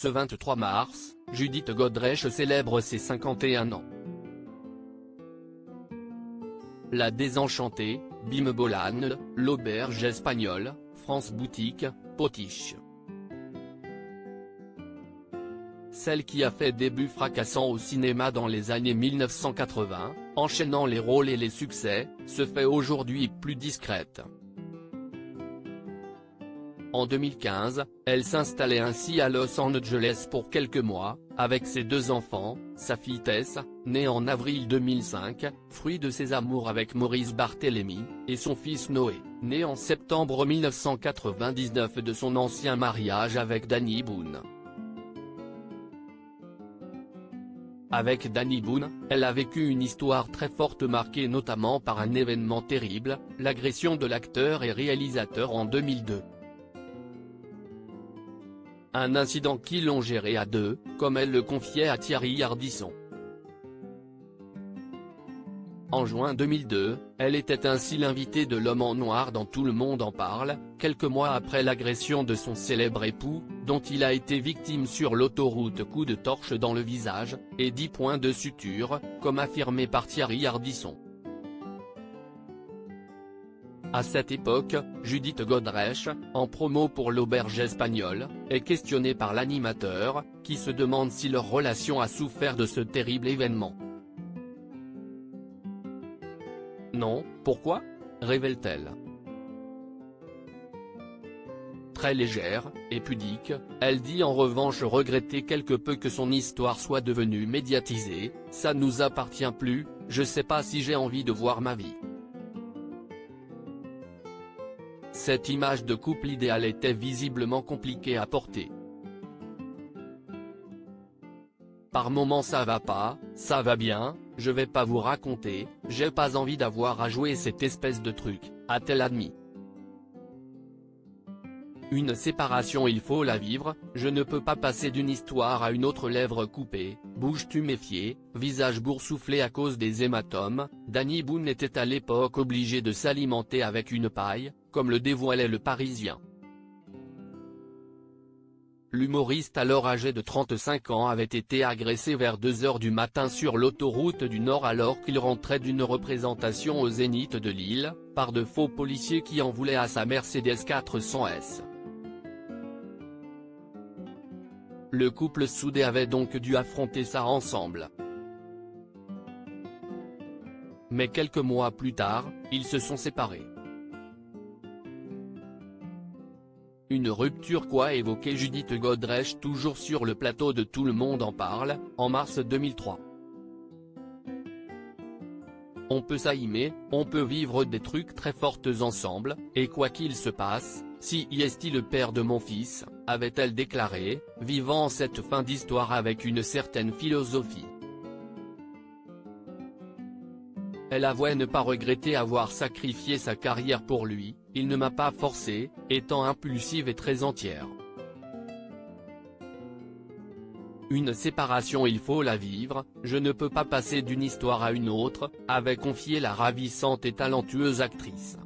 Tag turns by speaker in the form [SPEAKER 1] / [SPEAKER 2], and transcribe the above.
[SPEAKER 1] Ce 23 mars, Judith Godrèche célèbre ses 51 ans. La Désenchantée, Bim Bolan, L'Auberge espagnole, France Boutique, Potiche. Celle qui a fait début fracassant au cinéma dans les années 1980, enchaînant les rôles et les succès, se fait aujourd'hui plus discrète. En 2015, elle s'installait ainsi à Los Angeles pour quelques mois, avec ses 2 enfants, sa fille Tess, née en avril 2005, fruit de ses amours avec Maurice Barthélémy, et son fils Noé, né en septembre 1999 de son ancien mariage avec Danny Boone. Avec Danny Boone, elle a vécu une histoire très forte marquée notamment par un événement terrible, l'agression de l'acteur et réalisateur en 2002. Un incident qu'ils l'ont géré à 2, comme elle le confiait à Thierry Ardisson. En juin 2002, elle était ainsi l'invitée de l'homme en noir dans Tout le monde en parle, quelques mois après l'agression de son célèbre époux, dont il a été victime sur l'autoroute, coup de torche dans le visage, et 10 points de suture, comme affirmé par Thierry Ardisson. À cette époque, Judith Godrèche, en promo pour l'Auberge espagnole, est questionnée par l'animateur, qui se demande si leur relation a souffert de ce terrible événement. Non, pourquoi ? Révèle-t-elle. Très légère, et pudique, elle dit en revanche regretter quelque peu que son histoire soit devenue médiatisée, « Ça nous appartient plus, je sais pas si j'ai envie de voir ma vie ». Cette image de couple idéal était visiblement compliquée à porter. Par moments ça va pas, ça va bien, je vais pas vous raconter, j'ai pas envie d'avoir à jouer cette espèce de truc, a-t-elle admis. Une séparation il faut la vivre, je ne peux pas passer d'une histoire à une autre, lèvres coupées, bouche tuméfiée, visage boursouflé à cause des hématomes. Danny Boone était à l'époque obligé de s'alimenter avec une paille, comme le dévoilait Le Parisien. L'humoriste alors âgé de 35 ans avait été agressé vers 2 h du matin sur l'autoroute du Nord alors qu'il rentrait d'une représentation au Zénith de Lille, par de faux policiers qui en voulaient à sa Mercedes 400S. Le couple soudé avait donc dû affronter ça ensemble. Mais quelques mois plus tard, ils se sont séparés. Une rupture quoi, évoquait Judith Godrèche toujours sur le plateau de Tout le monde en parle, en mars 2003. On peut s'aimer, on peut vivre des trucs très fortes ensemble, et quoi qu'il se passe, si est le père de mon fils, avait-elle déclaré, vivant cette fin d'histoire avec une certaine philosophie. Elle avouait ne pas regretter avoir sacrifié sa carrière pour lui, il ne m'a pas forcé, étant impulsive et très entière. Une séparation il faut la vivre, je ne peux pas passer d'une histoire à une autre, avait confié la ravissante et talentueuse actrice.